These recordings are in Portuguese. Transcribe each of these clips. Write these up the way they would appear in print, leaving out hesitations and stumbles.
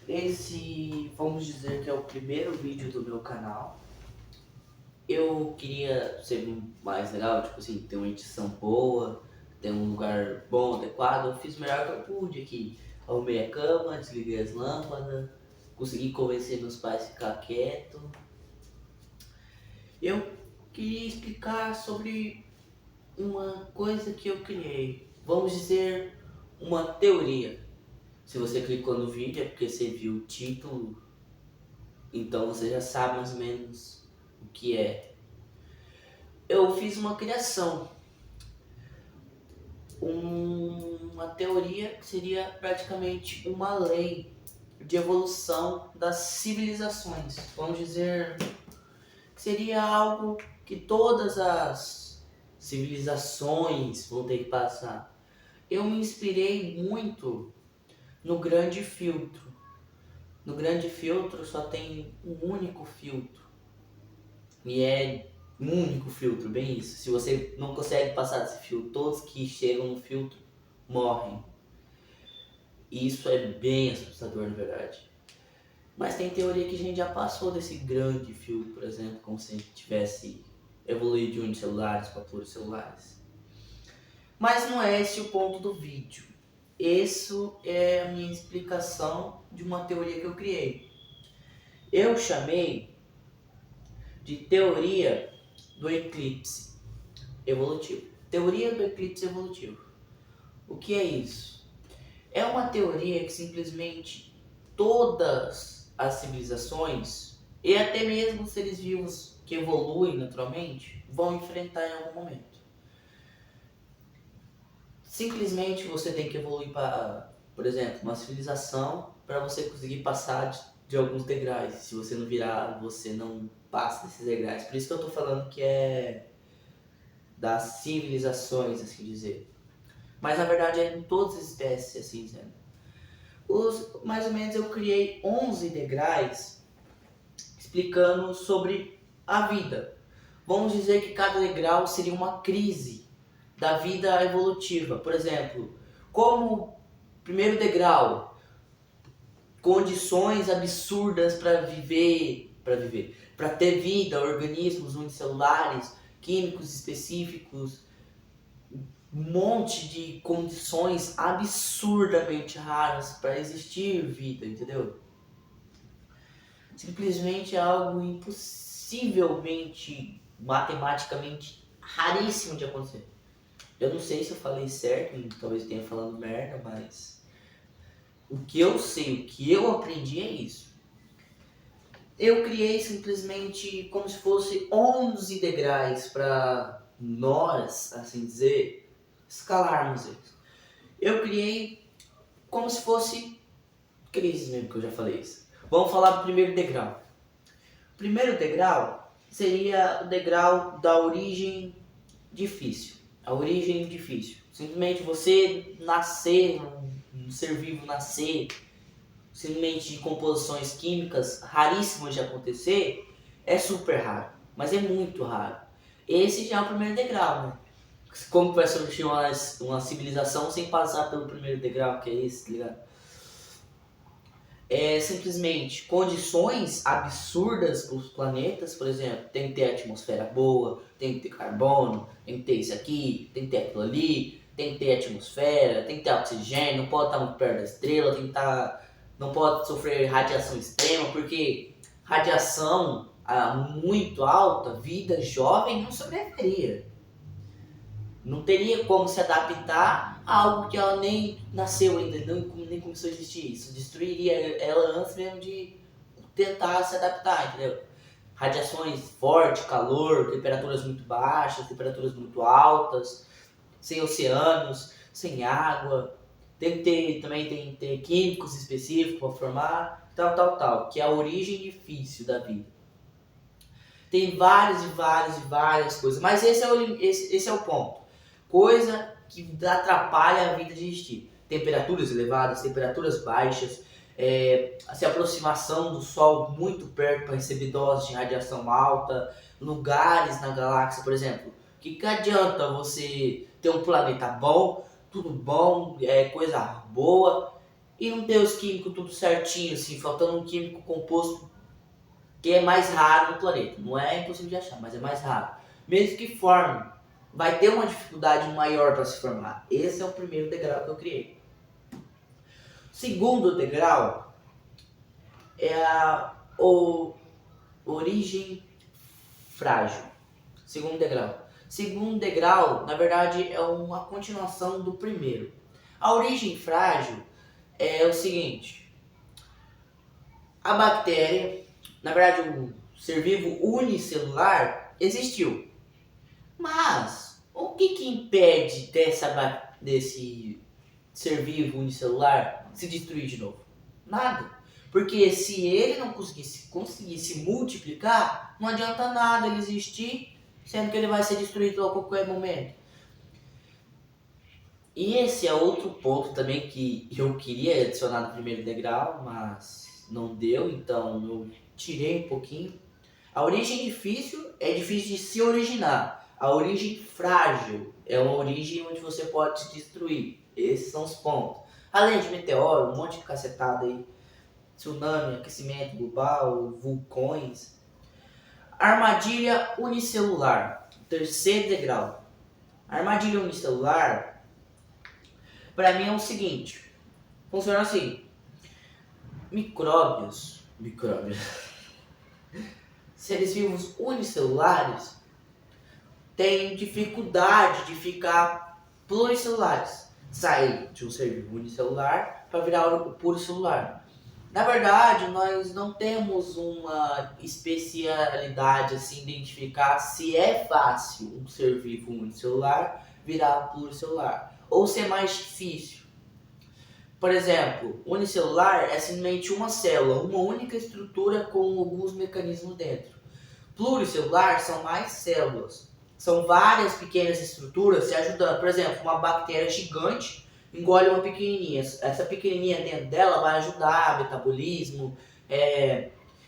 Esse, vamos dizer que é o primeiro vídeo do meu canal. Eu queria ser mais legal, tipo assim, ter uma edição boa, ter um lugar bom, adequado. Eu fiz o melhor que eu pude aqui. Arrumei a cama, desliguei as lâmpadas, consegui convencer meus pais a ficar quieto. Eu queria explicar sobre uma coisa que eu criei. Vamos dizer, uma teoria. Se você clicou no vídeo é porque você viu o título, então você já sabe mais ou menos o que é. Eu fiz uma criação, uma teoria que seria praticamente uma lei de evolução das civilizações. Vamos dizer que seria algo que todas as civilizações vão ter que passar. Eu me inspirei muito no Grande Filtro. No Grande Filtro só tem um único filtro. E é um único filtro, bem isso. Se você não consegue passar desse filtro, todos que chegam no filtro morrem. E isso é bem assustador, na verdade. Mas tem teoria que a gente já passou desse grande filtro, por exemplo, como se a gente tivesse evoluído de unicelulares para pluricelulares. Mas não é esse o ponto do vídeo. Isso é a minha explicação de uma teoria que eu criei. Eu chamei de teoria do eclipse evolutivo. Teoria do eclipse evolutivo. O que é isso? É uma teoria que simplesmente todas as civilizações e até mesmo seres vivos que evoluem naturalmente vão enfrentar em algum momento. Simplesmente você tem que evoluir para, por exemplo, uma civilização para você conseguir passar de alguns degraus. Se você não virar, você não passa desses degraus. Por isso que eu estou falando que é das civilizações, assim dizer. Mas na verdade é em todas as espécies, assim dizendo. Mais ou menos eu criei 11 degraus explicando sobre a vida. Vamos dizer que cada degrau seria uma crise da vida evolutiva. Por exemplo, como primeiro degrau, condições absurdas para ter vida, organismos unicelulares, químicos específicos, um monte de condições absurdamente raras para existir vida, entendeu? Simplesmente é algo impossivelmente, matematicamente raríssimo de acontecer. Eu não sei se eu falei certo, talvez tenha falando merda, mas o que eu sei, o que eu aprendi é isso. Eu criei simplesmente como se fosse 11 degraus para nós, assim dizer, escalarmos eles. Eu criei como se fosse crise mesmo, que eu já falei isso. Vamos falar do primeiro degrau. O primeiro degrau seria o degrau da origem difícil. A origem difícil. Simplesmente você nascer, um ser vivo nascer, simplesmente de composições químicas raríssimas de acontecer, é super raro. Mas é muito raro. Esse já é o primeiro degrau, né? Como que vai surgir uma civilização sem passar pelo primeiro degrau, que é esse, tá ligado? É simplesmente condições absurdas para os planetas, por exemplo, tem que ter atmosfera boa, tem que ter carbono, tem que ter isso aqui, tem que ter aquilo ali, tem que ter atmosfera, tem que ter oxigênio, não pode estar muito perto da estrela, tem que estar, não pode sofrer radiação extrema, porque radiação muito alta, vida jovem não sobreviveria. Não teria como se adaptar a algo que ela nem nasceu ainda, nem começou a existir. Isso destruiria ela antes mesmo de tentar se adaptar, entendeu? Radiações fortes, calor, temperaturas muito baixas, temperaturas muito altas, sem oceanos, sem água. Também tem que ter químicos específicos para formar, tal, que é a origem difícil da vida. Tem várias coisas, mas esse é o ponto. Coisa que atrapalha a vida de existir. Temperaturas elevadas, temperaturas baixas, se aproximação do Sol muito perto para receber doses de radiação alta, lugares na galáxia, por exemplo. O que adianta você ter um planeta bom, tudo bom, coisa boa, e não ter os químicos tudo certinho, assim, faltando um químico composto que é mais raro no planeta. Não é impossível de achar, mas é mais raro. Mesmo que forme, vai ter uma dificuldade maior para se formar. Esse é o primeiro degrau que eu criei. O segundo degrau é a origem frágil. Segundo degrau. Segundo degrau, na verdade, é uma continuação do primeiro. A origem frágil é o seguinte: a bactéria, na verdade, o ser vivo unicelular existiu. Mas o que impede desse ser vivo unicelular se destruir de novo? Nada. Porque se ele não conseguisse multiplicar, não adianta nada ele existir, sendo que ele vai ser destruído a qualquer momento. E esse é outro ponto também que eu queria adicionar no primeiro degrau, mas não deu, então eu tirei um pouquinho. A origem difícil é difícil de se originar. A origem frágil é uma origem onde você pode se destruir. Esses são os pontos. Além de meteoro, um monte de cacetada aí. Tsunami, aquecimento global, vulcões. Armadilha unicelular. Terceiro degrau. A armadilha unicelular, para mim é o seguinte. Funciona assim. Micróbios. Seres vivos unicelulares têm dificuldade de ficar pluricelulares. Sair de um ser vivo unicelular para virar o pluricelular. Na verdade, nós não temos uma especialidade assim, identificar se é fácil um ser vivo unicelular virar pluricelular ou se é mais difícil. Por exemplo, unicelular é simplesmente uma célula, uma única estrutura com alguns mecanismos dentro. Pluricelular são mais células, são várias pequenas estruturas se ajudando. Por exemplo, uma bactéria gigante engole uma pequenininha. Essa pequenininha dentro dela vai ajudar metabolismo,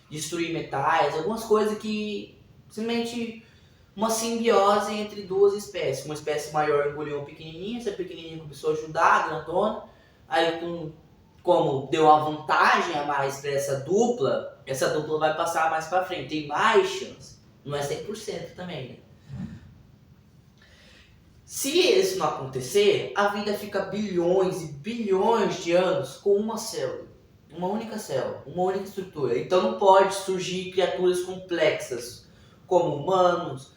destruir metais, algumas coisas que simplesmente uma simbiose entre duas espécies. Uma espécie maior engoliu uma pequenininha, essa pequenininha começou a ajudar a grandona, aí como deu uma vantagem a mais para essa dupla vai passar mais para frente, tem mais chance, não é 100% também, né? Se isso não acontecer, a vida fica bilhões e bilhões de anos com uma célula, uma única estrutura. Então não pode surgir criaturas complexas como humanos,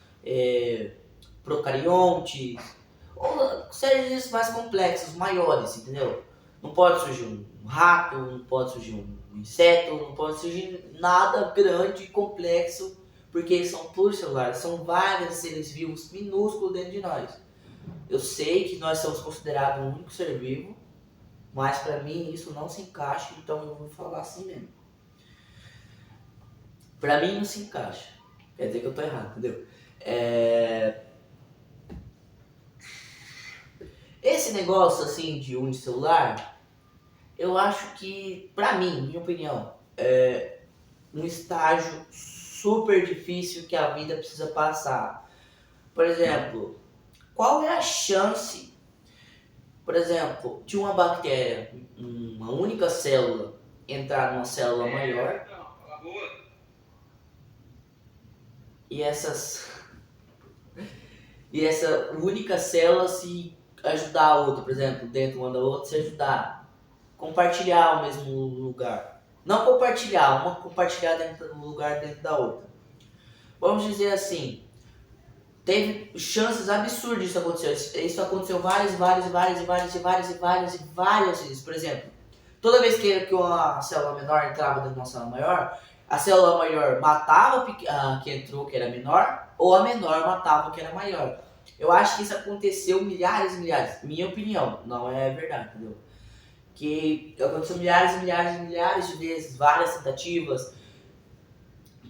procariontes, ou seres mais complexos, maiores, entendeu? Não pode surgir um rato, não pode surgir um inseto, não pode surgir nada grande e complexo, porque eles são pluricelulares, são vários seres vivos minúsculos dentro de nós. Eu sei que nós somos considerados um único ser vivo, mas para mim isso não se encaixa, então eu vou falar assim mesmo. Para mim não se encaixa, quer dizer que eu tô errado, entendeu? Esse negócio assim de unicelular, eu acho que, pra mim, minha opinião, é um estágio super difícil que a vida precisa passar. Por exemplo, qual é a chance, por exemplo, de uma bactéria, uma única célula, entrar numa célula maior e essa única célula se ajudar a outra, por exemplo, dentro uma da outra, se ajudar, compartilhar o mesmo lugar. Não compartilhar, uma compartilhar dentro do lugar dentro da outra. Vamos dizer assim, teve chances absurdas disso acontecer. Isso aconteceu várias vezes. Por exemplo, toda vez que uma célula menor entrava dentro de uma célula maior, a célula maior matava a que entrou, que era menor, ou a menor matava a que era maior. Eu acho que isso aconteceu milhares. Minha opinião, não é verdade, entendeu? Que aconteceu milhares de vezes, várias tentativas.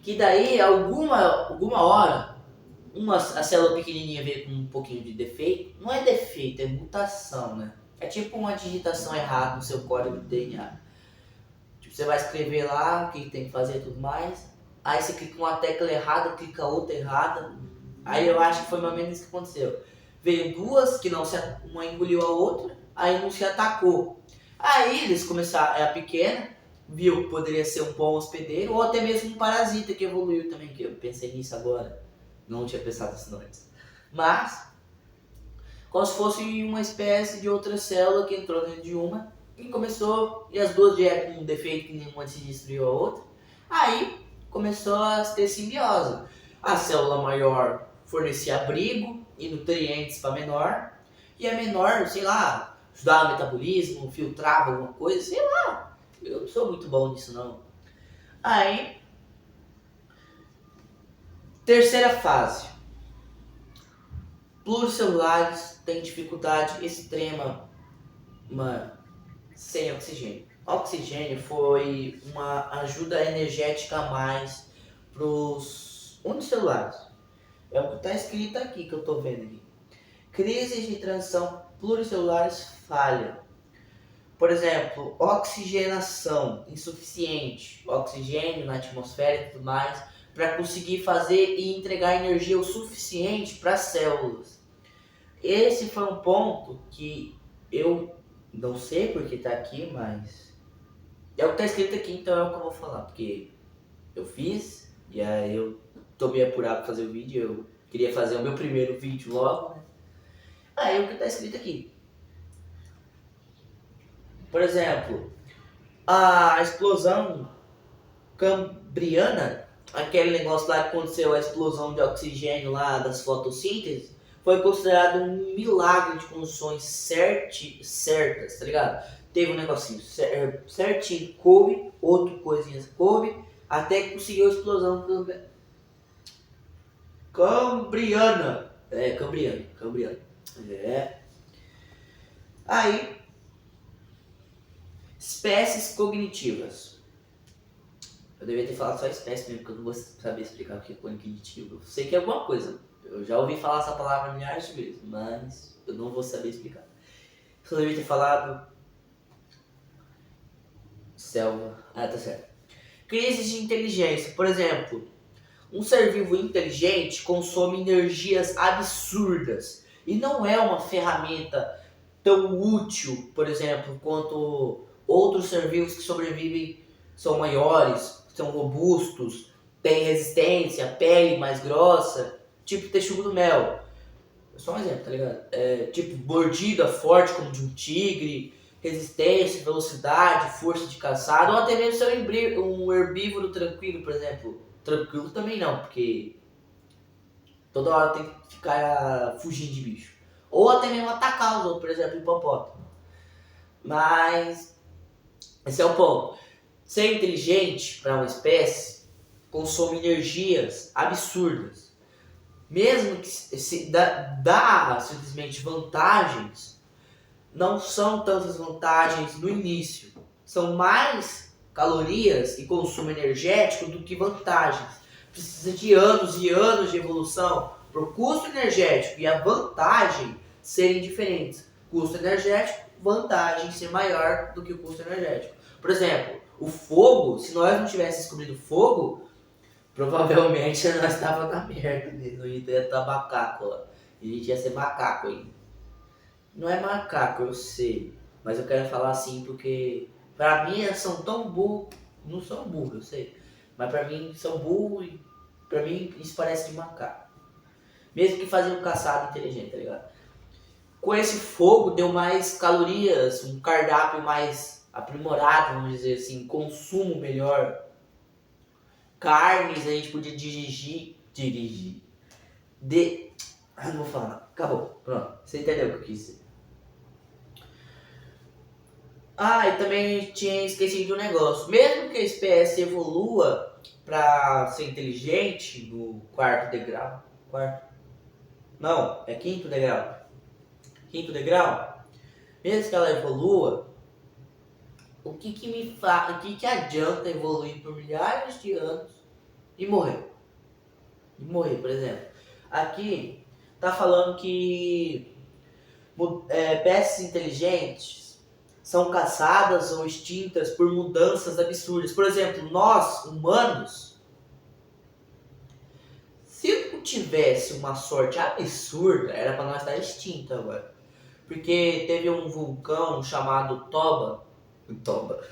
Que daí, alguma hora, a célula pequenininha veio com um pouquinho de defeito. Não é defeito, é mutação, né? É tipo uma digitação errada no seu código de DNA. Tipo, você vai escrever lá o que tem que fazer e tudo mais. Aí você clica uma tecla errada, clica outra errada. Aí eu acho que foi mais ou menos isso que aconteceu. Veio duas que não se... Uma engoliu a outra, aí não se atacou. Aí eles começaram, era pequena, viu que poderia ser um bom hospedeiro ou até mesmo um parasita que evoluiu também, que eu pensei nisso agora, não tinha pensado nisso antes. Mas, como se fosse uma espécie de outra célula que entrou dentro de uma e começou, e as duas vieram com um defeito que nenhuma se destruiu a outra. Aí começou a ter simbiose. A célula maior fornecia abrigo e nutrientes para a menor, e a menor, sei lá, ajudava o metabolismo, filtrava alguma coisa, sei lá. Eu não sou muito bom nisso não. Aí, terceira fase. Pluricelulares têm dificuldade extrema sem oxigênio. Oxigênio foi uma ajuda energética a mais para os unicelulares. É o que está escrito aqui que eu estou vendo aqui. Crises de transição pluricelulares falham. Por exemplo, oxigenação insuficiente, oxigênio na atmosfera e tudo mais, para conseguir fazer e entregar energia o suficiente para as células. Esse foi um ponto que eu não sei porque está aqui, mas é o que está escrito aqui, então é o que eu vou falar, porque eu fiz e aí eu tô meio apurado para fazer o vídeo, eu queria fazer o meu primeiro vídeo logo, né? Aí é o que está escrito aqui. Por exemplo, a explosão cambriana, aquele negócio lá que aconteceu, a explosão de oxigênio lá das fotossíntese, foi considerado um milagre de condições certas, tá ligado? Teve um negocinho certinho, coube, outro coisinhas coube, até que conseguiu a explosão cambriana. Cambriana. É. Aí, espécies cognitivas. Eu devia ter falado só espécie mesmo, porque eu não vou saber explicar o que é cognitivo. Eu sei que é alguma coisa. Eu já ouvi falar essa palavra milhares de vezes, mas eu não vou saber explicar. Só devia ter falado selva. Ah, tá certo. Crises de inteligência. Por exemplo, um ser vivo inteligente consome energias absurdas e não é uma ferramenta tão útil, por exemplo, quanto outros ser vivos que sobrevivem, são maiores, são robustos, têm resistência, pele mais grossa, tipo texugo do mel. Só um exemplo, tá ligado? Tipo mordida forte como de um tigre, resistência, velocidade, força de caçada, ou até mesmo ser um herbívoro tranquilo, por exemplo. Tranquilo também não, porque toda hora tem que ficar fugindo de bicho. Ou até mesmo atacar os outros, por exemplo, hipopótamo. Mas esse é o ponto. Ser inteligente para uma espécie consome energias absurdas. Mesmo que se dá simplesmente vantagens, não são tantas vantagens no início. São mais calorias e consumo energético do que vantagens. Precisa de anos e anos de evolução para o custo energético e a vantagem serem diferentes. Custo energético, vantagem ser maior do que o custo energético. Por exemplo, o fogo, se nós não tivéssemos descobrido fogo, provavelmente nós estávamos na merda mesmo, não ia estar macaco lá. E a gente ia ser macaco ainda. Não é macaco, eu sei. Mas eu quero falar assim porque pra mim elas são tão burros. Não são burros, eu sei. Mas pra mim são burros e pra mim isso parece de macaco. Mesmo que faziam um caçado inteligente, tá ligado? Com esse fogo deu mais calorias, um cardápio mais aprimorado, vamos dizer assim, consumo melhor. Carnes a gente podia dirigir. Não vou falar, acabou, pronto. Você entendeu o que eu quis dizer. E também tinha esquecido de um negócio. Mesmo que a espécie evolua para ser inteligente no quarto degrau. Não, é quinto degrau. Quinto degrau. Mesmo que ela evolua, o que adianta evoluir por milhares de anos e morrer? Por exemplo. Aqui tá falando que espécies inteligentes são caçadas ou extintas por mudanças absurdas. Por exemplo, nós, humanos, se não tivesse uma sorte absurda, era para nós estar extinto agora. Porque teve um vulcão chamado Toba, O Toba.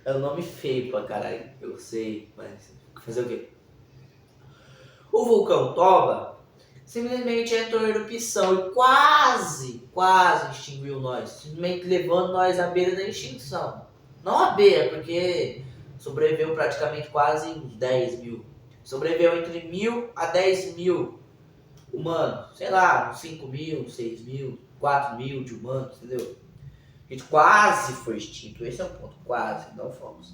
É um nome feio pra caralho, eu sei, mas fazer o quê? O vulcão Toba simplesmente entrou em erupção e quase extinguiu nós. Simplesmente levando nós à beira da extinção. Não à beira, porque sobreviveu praticamente quase uns 10 mil. Sobreviveu entre 1.000 a 10 mil humanos. Sei lá, uns 5 mil, 6 mil, 4 mil de humanos, entendeu? A gente quase foi extinto. Esse é o ponto. Quase, não fomos.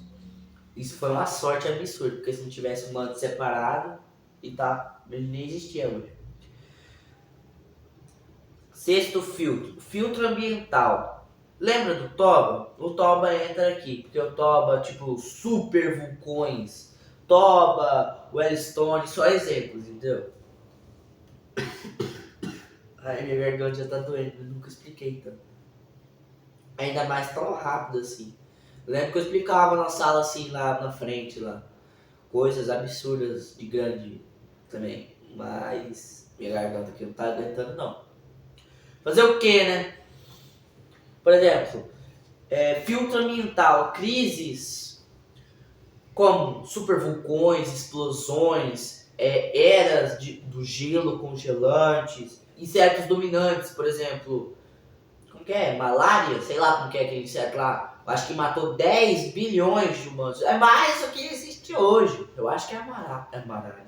Isso foi uma sorte absurda, porque se não tivesse humano separado, e tá, ele nem existia hoje. Sexto filtro, filtro ambiental. Lembra do Toba? O Toba entra aqui, porque o Toba, tipo, super vulcões, Toba, Wellstone, só exemplos, entendeu? Ai, minha garganta já tá doendo, eu nunca expliquei tanto. Ainda mais tão rápido assim. Lembro que eu explicava na sala assim, lá na frente, lá. Coisas absurdas de grande também. Mas minha garganta aqui não tá aguentando não. Fazer o que, né? Por exemplo, filtro ambiental, crises como supervulcões, explosões, eras do gelo congelantes, insetos dominantes, por exemplo, como que é? Malária? Sei lá como que é aquele inseto lá. Acho que matou 10 bilhões de humanos. É mais do que existe hoje. Eu acho que é a malária.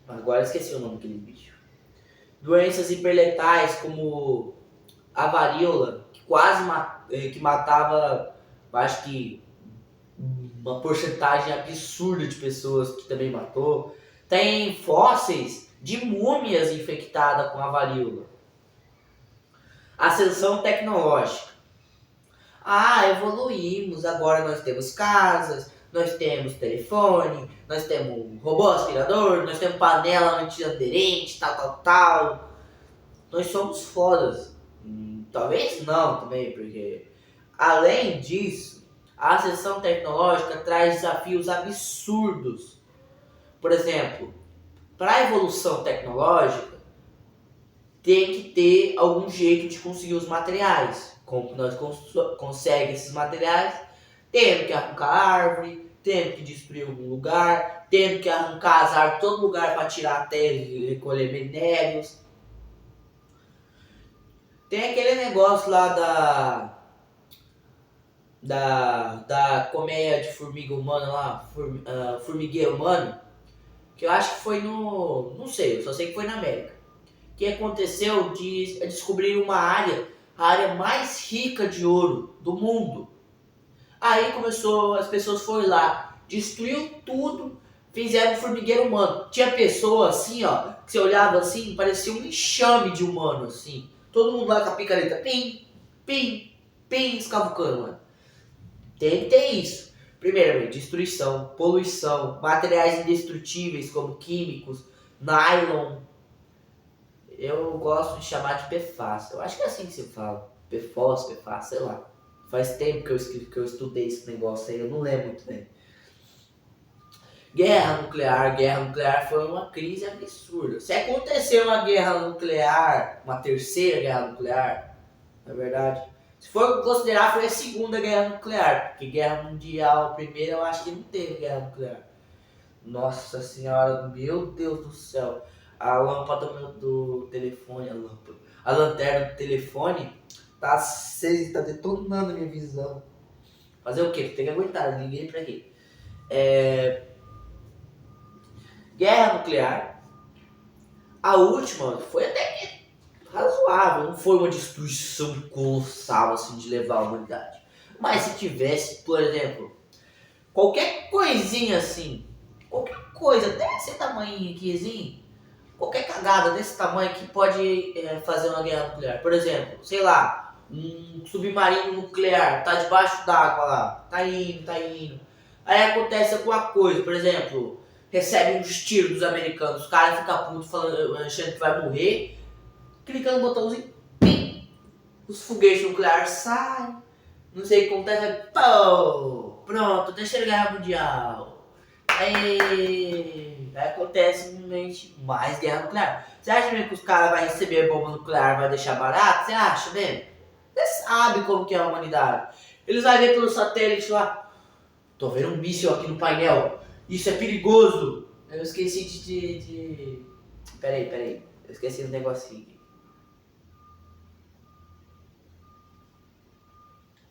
Agora esqueci o nome daquele bicho. Doenças hiperletais como a varíola, que que matava, acho que uma porcentagem absurda de pessoas que também matou. Tem fósseis de múmias infectadas com a varíola. Ascensão tecnológica. Evoluímos, agora nós temos casas, nós temos telefone, nós temos robô aspirador, nós temos panela antiaderente, tal. Nós somos fodas. Talvez não também, porque além disso, a ascensão tecnológica traz desafios absurdos. Por exemplo, para a evolução tecnológica, tem que ter algum jeito de conseguir os materiais. Como que nós conseguimos esses materiais? Tendo que arrancar árvore, tendo que destruir algum lugar, tendo que arrancar as árvores de todo lugar para tirar a terra e recolher minérios. Tem aquele negócio lá da colmeia de formiga humana lá, formigueiro humano, que eu acho que foi não sei, eu só sei que foi na América. Que aconteceu de descobrir a área mais rica de ouro do mundo. Aí as pessoas foram lá, destruiu tudo, fizeram um formigueiro humano. Tinha pessoa assim, ó, que você olhava assim, parecia um enxame de humano, assim. Todo mundo lá com a picareta, pim, escavucando, mano. Tem que ter isso. Primeiramente, destruição, poluição, materiais indestrutíveis como químicos, nylon. Eu gosto de chamar de PFAS. Eu acho que é assim que se fala. PFAS, sei lá. Faz tempo que eu estudei esse negócio aí, eu não lembro muito bem. Guerra nuclear foi uma crise absurda. Se aconteceu uma guerra nuclear, uma terceira guerra nuclear, na verdade, se for considerar, foi a segunda guerra nuclear, porque guerra mundial, primeira, eu acho que não teve guerra nuclear. Nossa senhora, meu Deus do céu. A lâmpada do telefone, a lanterna do telefone tá acesa, tá detonando a minha visão. Fazer o quê? Tem que aguentar, ninguém pra quê? Guerra nuclear. A última foi até que razoável, não foi uma destruição colossal assim de levar a humanidade. Mas se tivesse, por exemplo, qualquer coisinha assim, qualquer coisa, até esse tamanho aqui assim, qualquer cagada desse tamanho que pode fazer uma guerra nuclear. Por exemplo, sei lá, um submarino nuclear tá debaixo d'água lá, tá indo. Aí acontece alguma coisa, por exemplo, recebe uns tiros dos americanos, os caras ficam putos achando que vai morrer, clica no botãozinho, pim, os foguetes nucleares saem, não sei o que acontece, pô, pronto, terceira guerra mundial. Aí acontece simplesmente mais guerra nuclear. Você acha mesmo que os caras vão receber bomba nuclear e vai deixar barato? Você acha mesmo? Você sabe como que é a humanidade. Eles vão ver pelo satélite lá. Tô vendo um míssil aqui no painel. Isso é perigoso. Eu esqueci de... Peraí. Eu esqueci um negocinho aqui.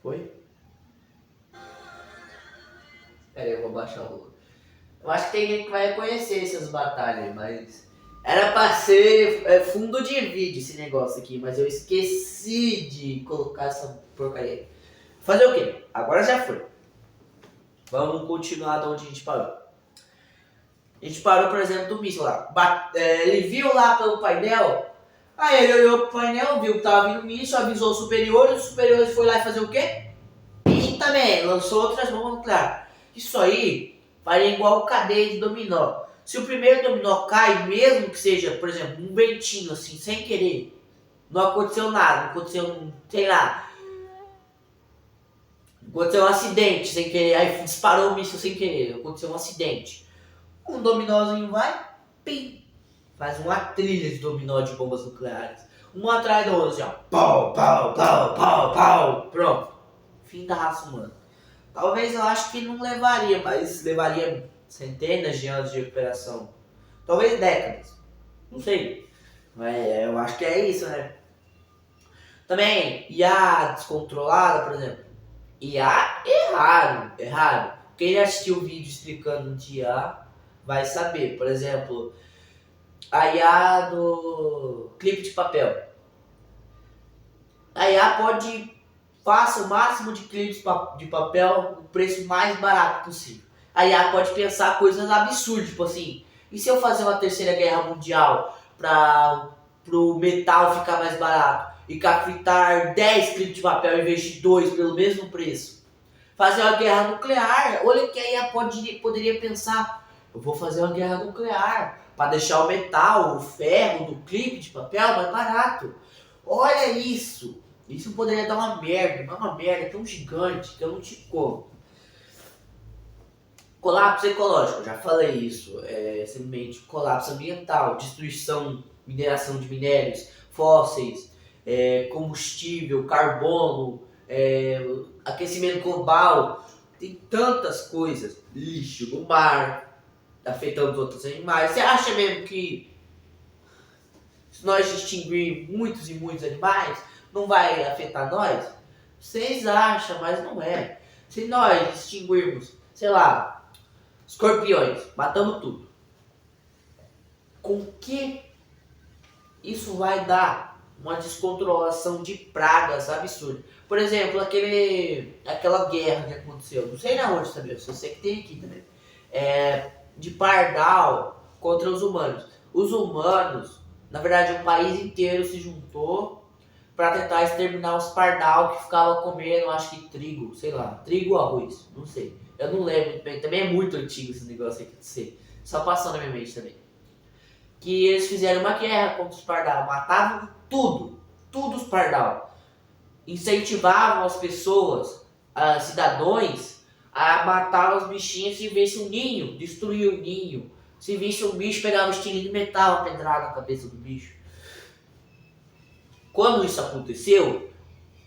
Foi? Peraí, eu vou baixar o... Eu acho que tem gente que vai reconhecer essas batalhas, mas... Era pra ser fundo de vídeo esse negócio aqui, mas eu esqueci de colocar essa porcaria. Fazer o quê? Agora já foi. Vamos continuar de onde a gente parou. A gente parou, por exemplo, do míssil lá. Ele viu lá pelo painel, aí ele olhou pro painel, viu que tava vindo o míssil, avisou os superiores foi lá e fazer o quê? E também lançou outras bombas nucleares. Isso aí faria igual cadeia de dominó. Se o primeiro dominó cai, mesmo que seja, por exemplo, um ventinho assim, sem querer, não aconteceu nada, não aconteceu, sei lá, aconteceu um acidente sem querer, aí disparou o míssil sem querer, aconteceu um acidente. Um dominózinho vai, pim, faz uma trilha de dominó de bombas nucleares. Uma atrás da outra, assim, ó, pau, pronto. Fim da raça humana. Talvez eu acho que não levaria, mas levaria centenas de anos de recuperação. Talvez décadas. Não sei. Mas eu acho que é isso, né? Também, IA descontrolada, por exemplo. IA é raro. Quem assistiu o vídeo explicando de IA vai saber. Por exemplo, a IA do clipe de papel. A IA faça o máximo de clipes de papel no preço mais barato possível. A IA pode pensar coisas absurdas, tipo assim, e se eu fazer uma terceira guerra mundial para o metal ficar mais barato e captar 10 clipes de papel em vez de 2 pelo mesmo preço? Fazer uma guerra nuclear, olha que a IA poderia pensar, eu vou fazer uma guerra nuclear para deixar o metal, o ferro do clipe de papel mais barato. Olha isso! Isso poderia dar uma merda tão gigante que eu não te conto. Colapso ecológico, já falei isso. Simplesmente colapso ambiental, destruição, mineração de minérios, fósseis, combustível, carbono, aquecimento global. Tem tantas coisas. Lixo no mar, afetando os outros animais. Você acha mesmo que se nós extinguir muitos e muitos animais, não vai afetar nós? Vocês acham, mas não é. Se nós extinguirmos, sei lá, escorpiões, matamos tudo, com que isso vai dar uma descontrolação de pragas absurda? Por exemplo, aquela guerra que aconteceu, não sei na onde também, eu só sei que tem aqui também, de pardal contra os humanos. Os humanos, na verdade, o país inteiro se juntou para tentar exterminar os pardal que ficavam comendo, acho que trigo, sei lá, trigo ou arroz, não sei. Eu não lembro muito bem, também é muito antigo esse negócio aqui de ser. Só passou na minha mente também. Que eles fizeram uma guerra contra os pardal, matavam tudo os pardal. Incentivavam as pessoas, cidadãos, a matar os bichinhos se visse um ninho, destruir o ninho. Se visse um bicho, pegava um estilingue de metal, pedrada na cabeça do bicho. Quando isso aconteceu,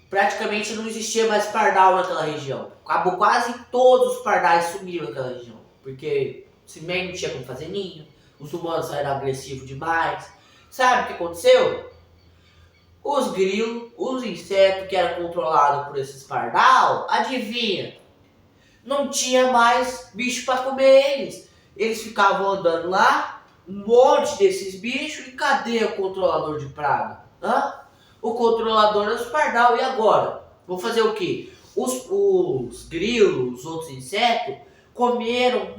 praticamente não existia mais pardal naquela região. Acabou quase todos os pardais sumiram naquela região. Porque simplesmente não tinha como fazer ninho, os humanos eram agressivos demais. Sabe o que aconteceu? Os grilos, os insetos que eram controlados por esses pardal, adivinha? Não tinha mais bicho para comer eles. Eles ficavam andando lá, um monte desses bichos, e cadê o controlador de praga? O controlador é os pardal, e agora? Vou fazer o quê? Os grilos, os outros insetos, comeram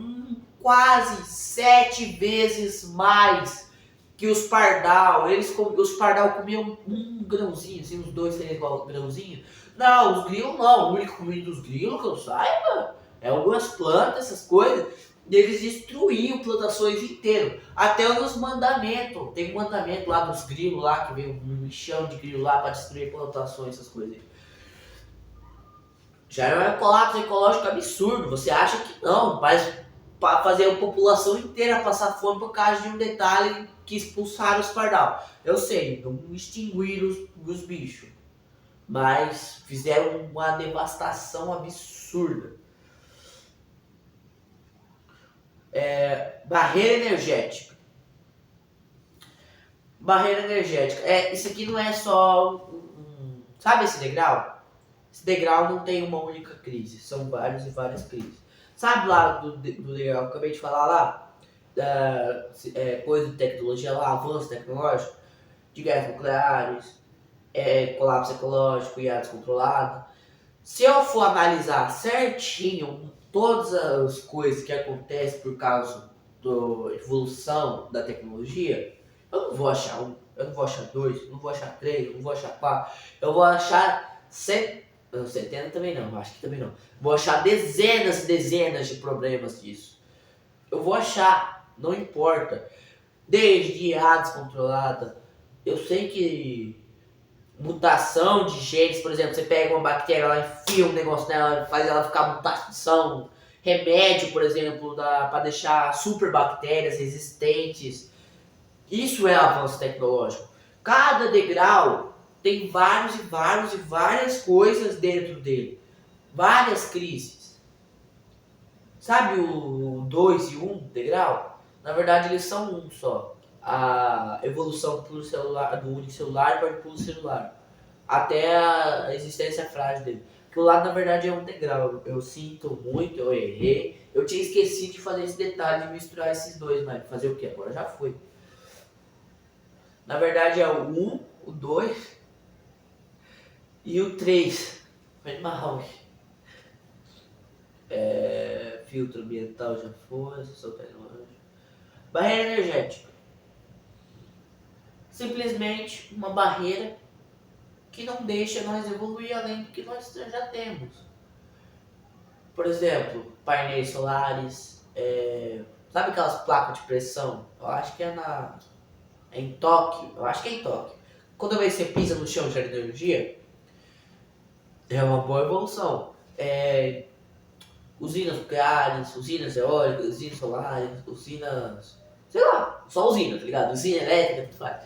quase 7 vezes mais que os pardal. Os pardal comiam um grãozinho, assim, uns 2, 3 grãozinhos. Não, os grilos não. O único comida dos grilos que eu saiba é algumas plantas, essas coisas. E eles destruíam plantações inteiras. Até nos mandamentos. Tem um mandamento lá dos grilos lá, que veio um lixão de grilo lá para destruir plantações, essas coisas. Já é um colapso ecológico absurdo. Você acha que não, mas para fazer a população inteira passar fome por causa de um detalhe que expulsaram os pardal. Eu sei, não extinguir os bichos. mas fizeram uma devastação absurda. Barreira energética. Barreira energética. Isso aqui não é só sabe esse degrau? Esse degrau não tem uma única crise, são várias e várias crises. Sabe lá do degrau que eu acabei de falar lá? Coisa de tecnologia lá, avanço tecnológico, de guerras nucleares, colapso ecológico, IA descontrolado. Se eu for analisar certinho todas as coisas que acontecem por causa da evolução da tecnologia, eu não vou achar um, eu não vou achar dois, eu não vou achar três, eu não vou achar quatro, eu vou achar 70 também não, acho que também não. Vou achar dezenas e dezenas de problemas disso. Eu vou achar, não importa. Desde IA descontrolada, eu sei que mutação de genes, por exemplo, você pega uma bactéria, ela enfia um negócio nela, faz ela ficar mutação. Remédio, por exemplo, para deixar super bactérias resistentes. Isso é avanço tecnológico. Cada degrau tem vários e vários e várias coisas dentro dele. Várias crises. Sabe o 2 e 1 degrau? Na verdade, eles são um só. A evolução do unicelular para o pluricelular. Até a existência frágil dele. Que o lado, na verdade, é um degrau. Eu sinto muito, eu errei. Eu tinha esquecido de fazer esse detalhe, de misturar esses dois, mas fazer o que? Agora já foi. Na verdade, é o 1, o 2 e o 3. Foi mal. Filtro ambiental já foi, sessão tecnológica. Barreira energética. Simplesmente uma barreira que não deixa nós evoluir além do que nós já temos. Por exemplo, painéis solares, sabe aquelas placas de pressão? Eu acho que é em Tóquio, eu acho que é em Tóquio. Quando você pisa no chão de energia, é uma boa evolução. Usinas nucleares, usinas eólicas, usinas solares, usinas, sei lá, só usina, tá ligado? Usina elétrica, tudo faz.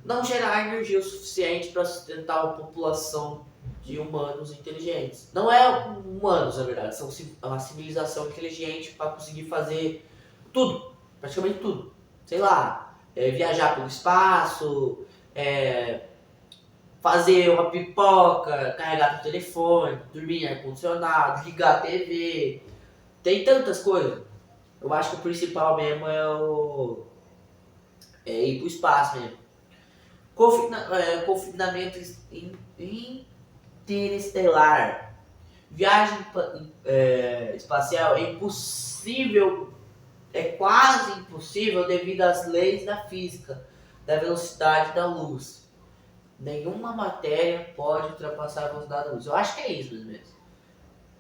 Não gerar energia o suficiente para sustentar uma população de humanos inteligentes. Não é humanos, na verdade, são uma civilização inteligente para conseguir fazer tudo, praticamente tudo. Sei lá, viajar pelo espaço, fazer uma pipoca, carregar o telefone, dormir em ar-condicionado, ligar a TV. Tem tantas coisas. Eu acho que o principal mesmo é ir pro espaço mesmo. Confinamento interestelar. Viagem espacial é impossível, é quase impossível devido às leis da física, da velocidade da luz. Nenhuma matéria pode ultrapassar a velocidade da luz. Eu acho que é isso mesmo.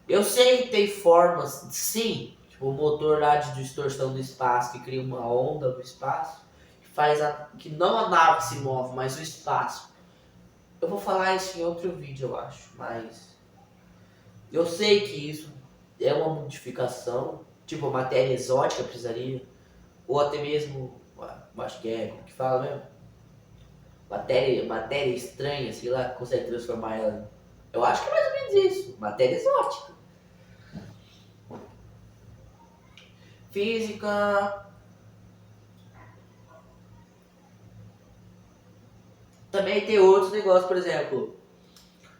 Eu sei que tem formas, sim, tipo o motor lá de distorção do espaço que cria uma onda no espaço, que não a nave se move, mas o espaço. Eu vou falar isso em outro vídeo, eu acho, mas eu sei que isso é uma modificação, tipo matéria exótica precisaria, ou até mesmo, acho que como que fala mesmo? Matéria estranha, sei lá, consegue transformar ela. Eu acho que é mais ou menos isso, matéria exótica. Física. Também tem outros negócios, por exemplo,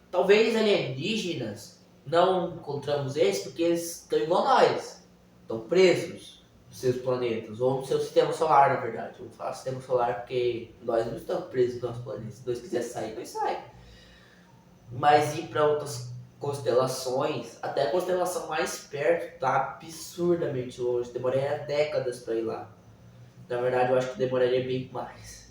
talvez alienígenas, não encontramos esses porque eles estão igual a nós, estão presos nos seus planetas, ou no seu sistema solar, na verdade. Eu falo sistema solar porque nós não estamos presos no nosso planeta. Se nós quisermos sair, nós saímos. Mas ir para outras constelações, até a constelação mais perto tá absurdamente longe. Demoraria décadas para ir lá. Na verdade, eu acho que demoraria bem mais.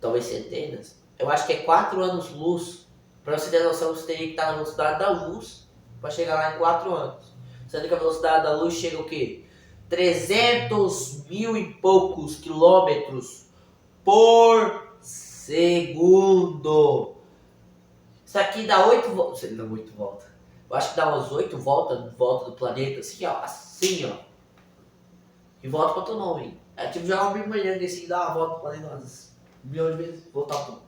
Talvez centenas. Eu acho que é 4 anos-luz. Para você ter noção, você teria que estar na velocidade da luz para chegar lá em 4 anos. Sendo que a velocidade da luz chega o quê? 300 mil e poucos quilômetros por segundo. Isso aqui dá 8 voltas. Não, 8 voltas. Eu acho que dá umas 8 voltas em volta do planeta. Assim, ó. Assim, ó. E volta para outro nome. Tipo, jogar um Big Bang assim, dar uma volta pro planeta umas milhões de vezes. Voltar pro.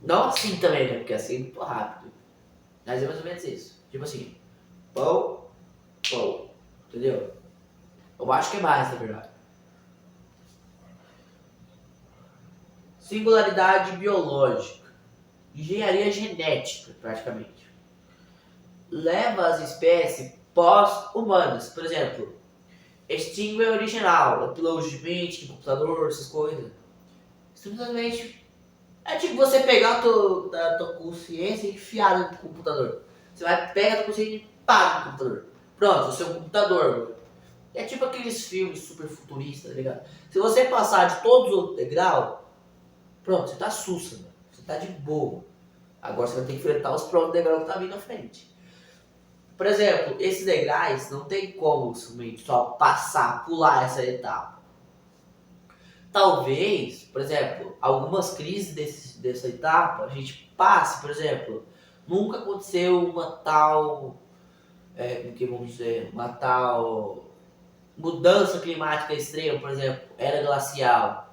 Não assim também, né? Porque assim é muito rápido. Mas é mais ou menos isso. Tipo assim, pão, pão. Entendeu? Eu acho que é mais, na verdade. Singularidade biológica. Engenharia genética, praticamente. Leva as espécies pós-humanas. Por exemplo, extingue o original. Upload de mente, de computador, essas coisas. Simplesmente é tipo você pegar a tua consciência e enfiar no computador. Você vai pegar a tua consciência e pá no computador. Pronto, você é um computador, mano. É tipo aqueles filmes super futuristas, tá ligado? Se você passar de todos os degraus, pronto, você tá sussa, mano. Você tá de boa. Agora você vai ter que enfrentar os próprios degraus que tá vindo na frente. Por exemplo, esses degraus não tem como simplesmente só passar, pular essa etapa. Talvez, por exemplo, algumas crises dessa etapa a gente passe, por exemplo, nunca aconteceu uma tal, que vamos dizer, uma tal mudança climática extrema, por exemplo, era glacial,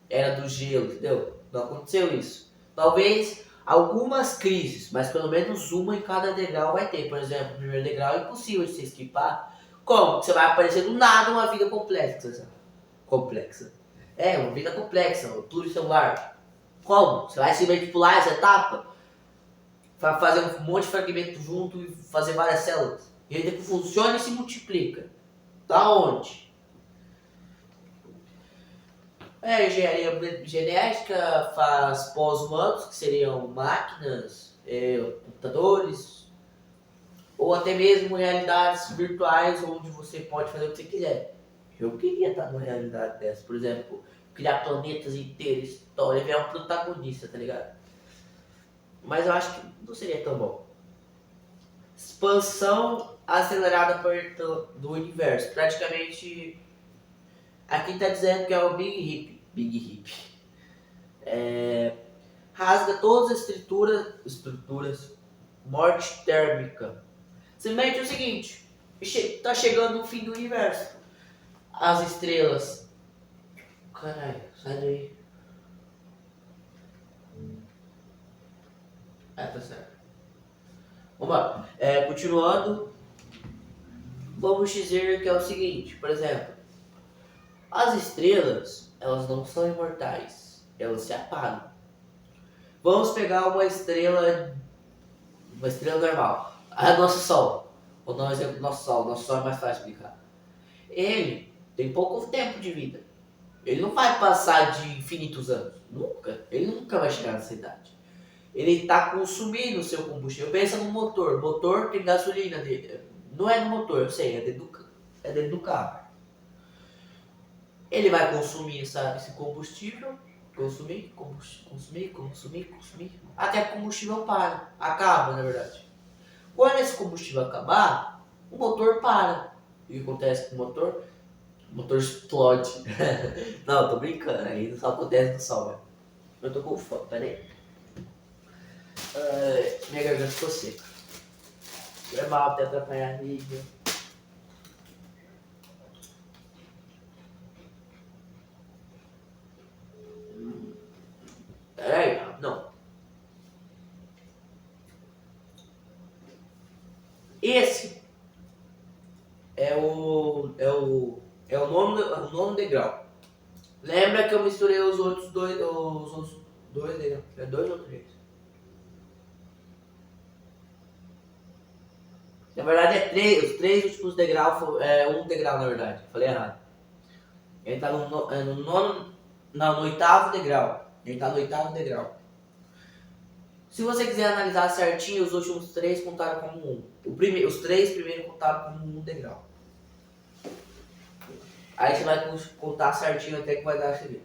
era do gelo, entendeu? Não aconteceu isso. Talvez algumas crises, mas pelo menos uma em cada degrau vai ter. Por exemplo, o primeiro degrau é impossível de você esquipar. Como? Você vai aparecer do nada uma vida complexa. Complexa. É, uma vida complexa, pluricelular. Como? Você vai simplesmente pular essa etapa? Fazer um monte de fragmento junto e fazer várias células. E ainda que funciona e se multiplica. Da onde? Engenharia genética faz pós-humanos, que seriam máquinas, computadores, ou até mesmo realidades virtuais onde você pode fazer o que você quiser. Eu queria estar numa realidade dessa, por exemplo, criar planetas inteiros, história, virar um protagonista, tá ligado? Mas eu acho que não seria tão bom. Expansão acelerada perto do universo. Praticamente, aqui está dizendo que é o Big Hip. Big Hip. Rasga todas as estruturas, morte térmica. Simplesmente é o seguinte, tá chegando o fim do universo. As estrelas. Caralho, sai daí. Tá certo. Vamos lá. Continuando, vamos dizer que é o seguinte, por exemplo, as estrelas, elas não são imortais, elas se apagam. Vamos pegar uma estrela normal, a nosso Sol. Vou dar um exemplo do nosso Sol. Nosso Sol é mais fácil de explicar. Ele tem pouco tempo de vida. Ele não vai passar de infinitos anos. Nunca. Ele nunca vai chegar nessa idade. Ele está consumindo o seu combustível. Pensa no motor. O motor tem gasolina dele. Não é no motor, eu sei, é dentro do carro. Ele vai consumir esse combustível. Consumir. Até que o combustível para. Acaba, na verdade. Quando esse combustível acabar, o motor para. E o que acontece com o motor? O motor explode. Não, tô brincando, aí só acontece no sol, velho. Eu tô com fome, peraí. Minha garganta ficou seca. É mal ter atrapalhado a liga. Peraí, não. Esse é o nono degrau. Lembra que eu misturei os outros dois degraus? É dois ou três? Na verdade é três, os três últimos degraus, um degrau na verdade, falei errado. Ele tá no nono, não, no oitavo degrau. Ele tá no oitavo degrau. Se você quiser analisar certinho, os últimos três contaram como um. Os três primeiros contaram como um degrau. Aí você vai contar certinho até que vai dar esse vídeo.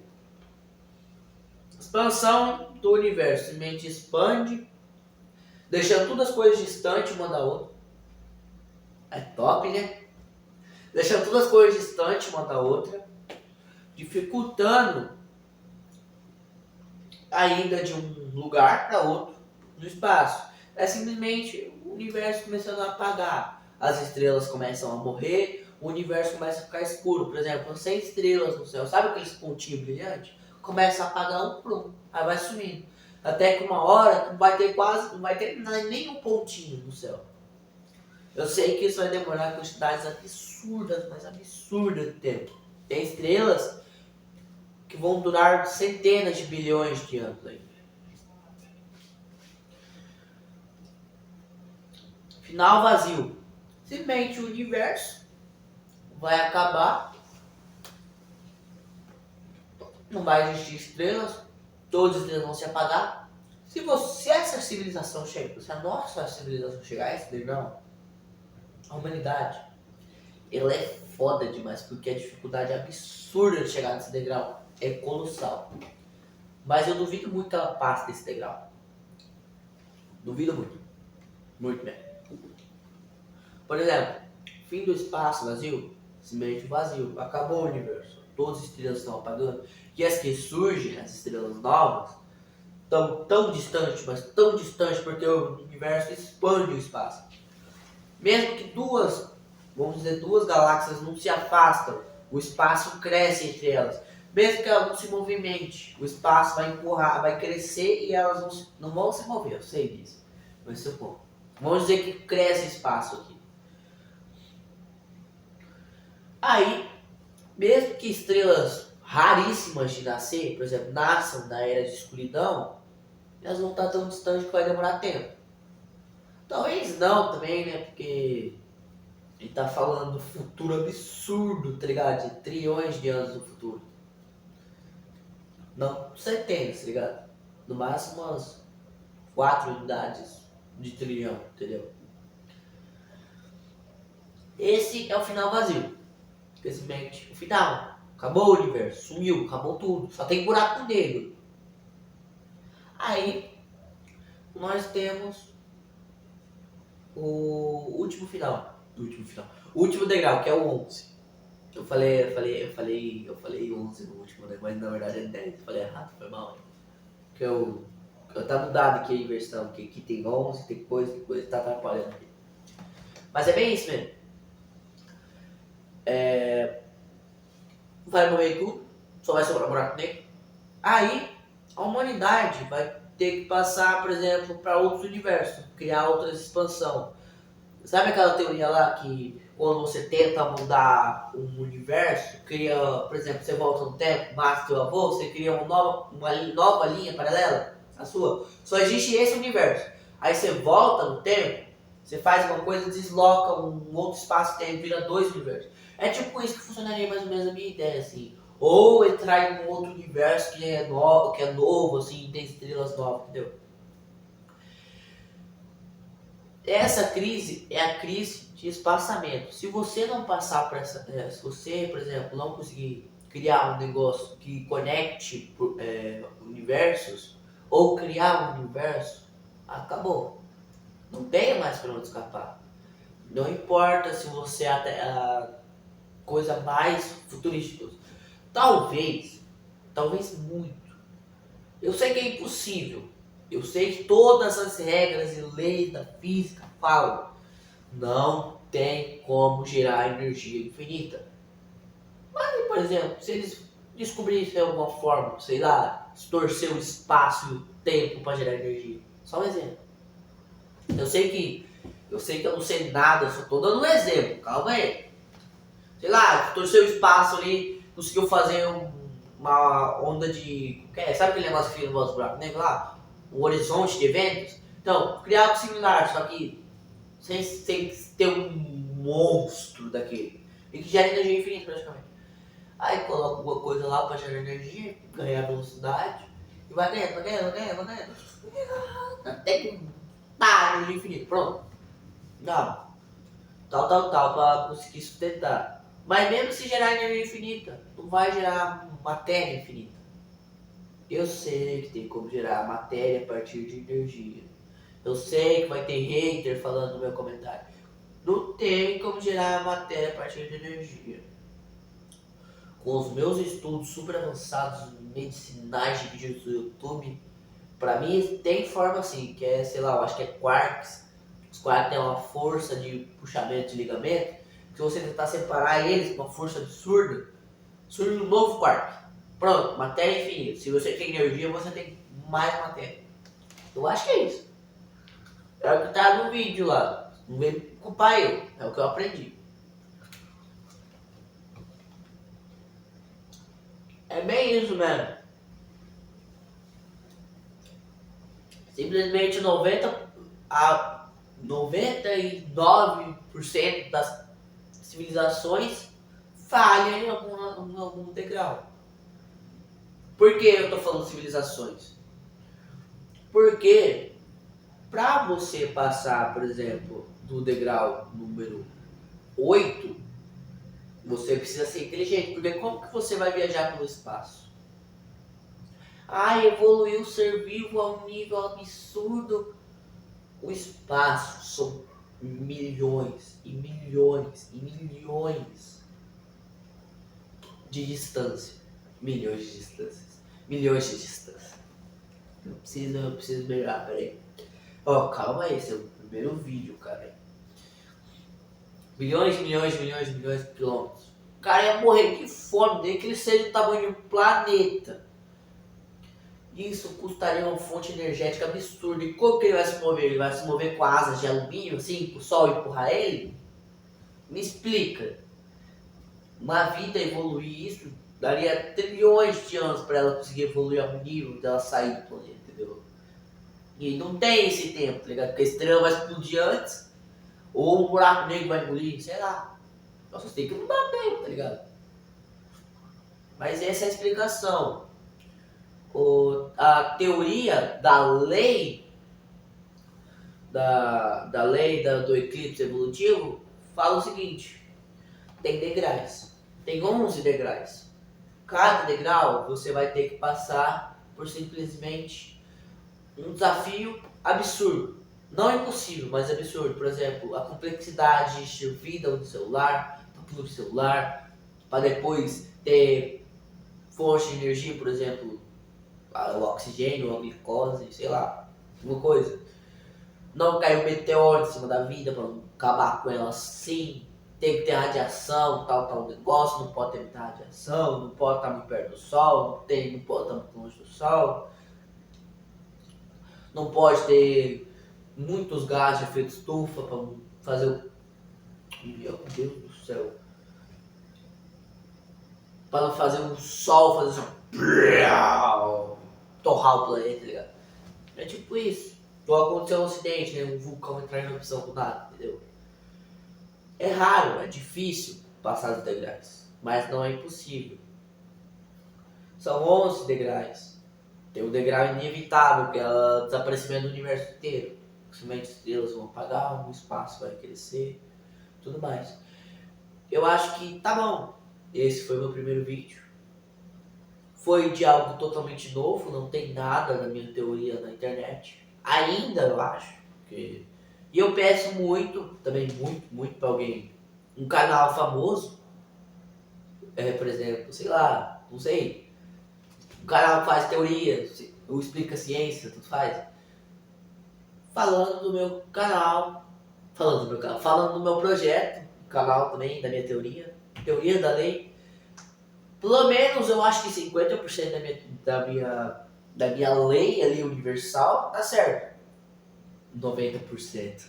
Expansão do universo. Simplesmente expande, deixando todas as coisas distantes uma da outra. É top, né? Deixando todas as coisas distantes uma da outra, dificultando a ida de um lugar para outro no espaço. É simplesmente o universo começando a apagar. As estrelas começam a morrer, o universo começa a ficar escuro. Por exemplo, 100 estrelas no céu, sabe aqueles pontinhos brilhantes? Começa a apagar um por um, aí vai sumindo. Até que uma hora não vai ter nem um pontinho no céu. Eu sei que isso vai demorar quantidades absurdas, mas absurdas de tempo. Tem estrelas que vão durar centenas de bilhões de anos ainda. Final vazio. Simplesmente o universo vai acabar. Não vai existir estrelas. Todas as estrelas vão se apagar. Se essa civilização chegar, se a nossa civilização chegar a esse degrau, a humanidade, ela é foda demais, porque a dificuldade absurda de chegar nesse degrau é colossal. Mas eu duvido muito que ela passe desse degrau. Duvido muito. Muito mesmo. Por exemplo, fim do espaço vazio, simplesmente vazio. Acabou o universo. Todas as estrelas estão apagando. E as que surgem, as estrelas novas, estão tão distantes, mas tão distantes, porque o universo expande o espaço. Mesmo que duas galáxias não se afastam, o espaço cresce entre elas. Mesmo que elas não se movimentem, o espaço vai empurrar, vai crescer e elas não vão se mover, eu sei disso. Mas supor, vamos dizer que cresce espaço aqui. Aí, mesmo que estrelas raríssimas de nascer, por exemplo, nasçam na era de escuridão, elas vão estar tão distantes que vai demorar tempo. Talvez não também, né? Porque ele tá falando do futuro absurdo, tá ligado? De trilhões de anos no futuro. Não centenas, tá ligado? No máximo umas 4 unidades de trilhão, entendeu? Esse é o final vazio. Simplesmente o final. Acabou o universo, sumiu, acabou tudo. Só tem buraco negro. Aí nós temos o último final. O último degrau, que é o 11. Eu falei 11 no último, né? Mas na verdade é 10. Eu falei errado, foi mal. Que eu tá mudado aqui a inversão, que aqui tem 11, tem coisa, tá atrapalhando aqui. Mas é bem isso mesmo. Vai morrer tudo, só vai sobrar buraco negro. Aí a humanidade vai ter que passar, por exemplo, para outros universos, criar outras expansão. Sabe aquela teoria lá que quando você tenta mudar um universo, cria, por exemplo, você volta no tempo, mata seu avô, você cria uma nova linha paralela, a sua. Só existe esse universo. Aí você volta no tempo, você faz uma coisa, desloca um outro espaço-tempo, vira 2 universos. É tipo isso que funcionaria mais ou menos a minha ideia, assim. Ou entrar em um outro universo que é novo, assim, tem estrelas novas, entendeu? Essa crise é a crise de espaçamento. Se você não passar por essa... se você, por exemplo, não conseguir criar um negócio que conecte universos, ou criar um universo, acabou. Não tem mais para onde escapar. Não importa se você é a coisa mais futurística. Talvez muito. Eu sei que é impossível. Eu sei que todas as regras e leis da física falam. Não tem como gerar energia infinita. Mas, por exemplo, se eles descobrissem alguma forma, sei lá, torcer o espaço e o tempo para gerar energia. Só um exemplo. Eu sei que eu não sei nada, eu só tô dando um exemplo. Calma aí. Sei lá, torceu o espaço ali, conseguiu fazer uma onda de... Sabe aquele negócio que fica no vosso buraco negro lá? Um horizonte de eventos? Então, criar algo similar, só que sem ter um monstro daquele. E que gera energia infinita praticamente. Aí coloca alguma coisa lá pra gerar energia, ganhar velocidade, e vai ganhando. Até que tá, energia infinita, pronto. Não. Tal, pra conseguir sustentar. Mas mesmo se gerar energia infinita, não vai gerar matéria infinita. Eu sei que tem como gerar matéria a partir de energia. Eu sei que vai ter hater falando no meu comentário. Não tem como gerar matéria a partir de energia. Com os meus estudos super avançados medicinais de vídeos do YouTube, pra mim tem forma assim, que é, sei lá, eu acho que é quarks. Os quarks têm uma força de puxamento de ligamento. Se você tentar separar eles com uma força absurda, surge um novo quark. Pronto, matéria infinita. Se você tem energia, você tem mais matéria. Eu acho que é isso. É o que tá no vídeo lá. Não vem culpar eu. É o que eu aprendi. É bem isso mesmo. Simplesmente 99% das civilizações falham em algum degrau. Por que eu tô falando civilizações? Porque para você passar, por exemplo, do degrau número 8, você precisa ser inteligente. Porque como que você vai viajar pelo espaço? Ah, evoluiu o ser vivo a um nível absurdo. O espaço são milhões e milhões e milhões de distância. Milhões de distâncias. Milhões de distâncias. Eu preciso melhorar, peraí. Ó, calma aí, esse é o primeiro vídeo, cara. Milhões, milhões, milhões, milhões de quilômetros. O cara ia morrer de fome, nem que ele seja do tamanho de um planeta. Isso custaria uma fonte energética absurda. E como que ele vai se mover? Ele vai se mover com asas de alumínio, assim, pro sol empurrar ele? Me explica. Uma vida evoluir isso daria trilhões de anos para ela conseguir evoluir ao nível dela sair do planeta, entendeu? E não tem esse tempo, tá ligado? Porque a estrela vai explodir antes, ou o buraco negro vai engolir, sei lá. Nossa, tem que mudar tempo, tá ligado? Mas essa é a explicação. A teoria da lei do eclipse evolutivo fala o seguinte: tem degraus, tem 11 degraus. Cada degrau você vai ter que passar por simplesmente um desafio absurdo. Não impossível, mas absurdo. Por exemplo, a complexidade de ter vida no celular, no celular, para depois ter fonte de energia, por exemplo, o oxigênio, a glicose, sei lá, alguma coisa. Não cair um meteoro em cima da vida para acabar com ela assim. Tem que ter radiação, tal negócio, não pode ter muita radiação, não pode estar muito perto do sol, não pode estar muito longe do sol. Não pode ter muitos gases de efeito estufa para fazer o... Meu Deus do céu. Para fazer o sol fazer assim... torrar o planeta, tá ligado? É tipo isso. Ou aconteceu um acidente, né? Um vulcão entrar em erupção do nada, entendeu? É raro, é difícil passar os degraus, mas não é impossível. São 11 degraus. Tem o degrau inevitável, que é o desaparecimento do universo inteiro. Simplesmente as estrelas vão apagar, o espaço vai crescer, tudo mais. Eu acho que tá bom. Esse foi o meu primeiro vídeo. Foi de algo totalmente novo, não tem nada na minha teoria na internet. Ainda eu acho. E eu peço muito, também muito pra alguém, um canal famoso, por exemplo, sei lá, não sei, um canal que faz teoria, ou explica ciência, tudo faz. Falando do meu canal, falando do meu projeto, canal também, da minha teoria da lei. Pelo menos eu acho que 50% da minha lei ali universal tá certo. 90%.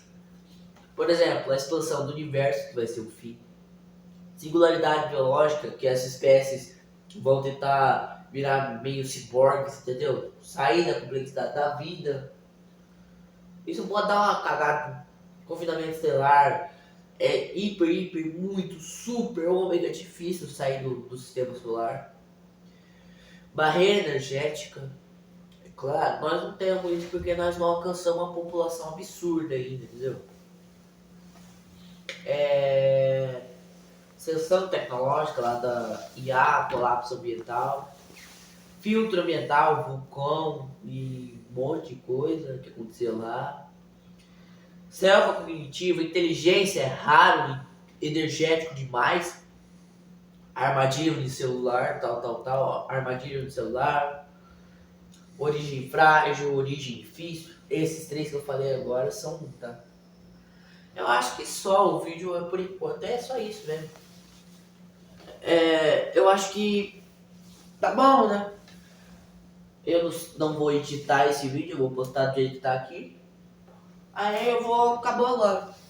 Por exemplo, a expansão do universo, que vai ser o fim. Singularidade biológica, que as espécies vão tentar virar meio ciborgues, entendeu? Sair da complexidade da vida. Isso pode dar uma cagada. Confinamento estelar, hiper, muito, super, ômega difícil sair do sistema solar. Barreira energética. É claro, nós não temos isso porque nós não alcançamos uma população absurda ainda, entendeu? Sensão tecnológica lá da IA, colapso ambiental, filtro ambiental, vulcão e um monte de coisa que aconteceu lá. Selva cognitiva, inteligência é raro, energético demais. Armadilha no celular, armadilha no celular. Origem frágil, origem difícil. Esses três que eu falei agora são, tá? Eu acho que só o vídeo por enquanto é só isso mesmo. Eu acho que tá bom, né? Eu não vou editar esse vídeo, eu vou postar do jeito que tá aqui. Aí eu vou. Acabou agora.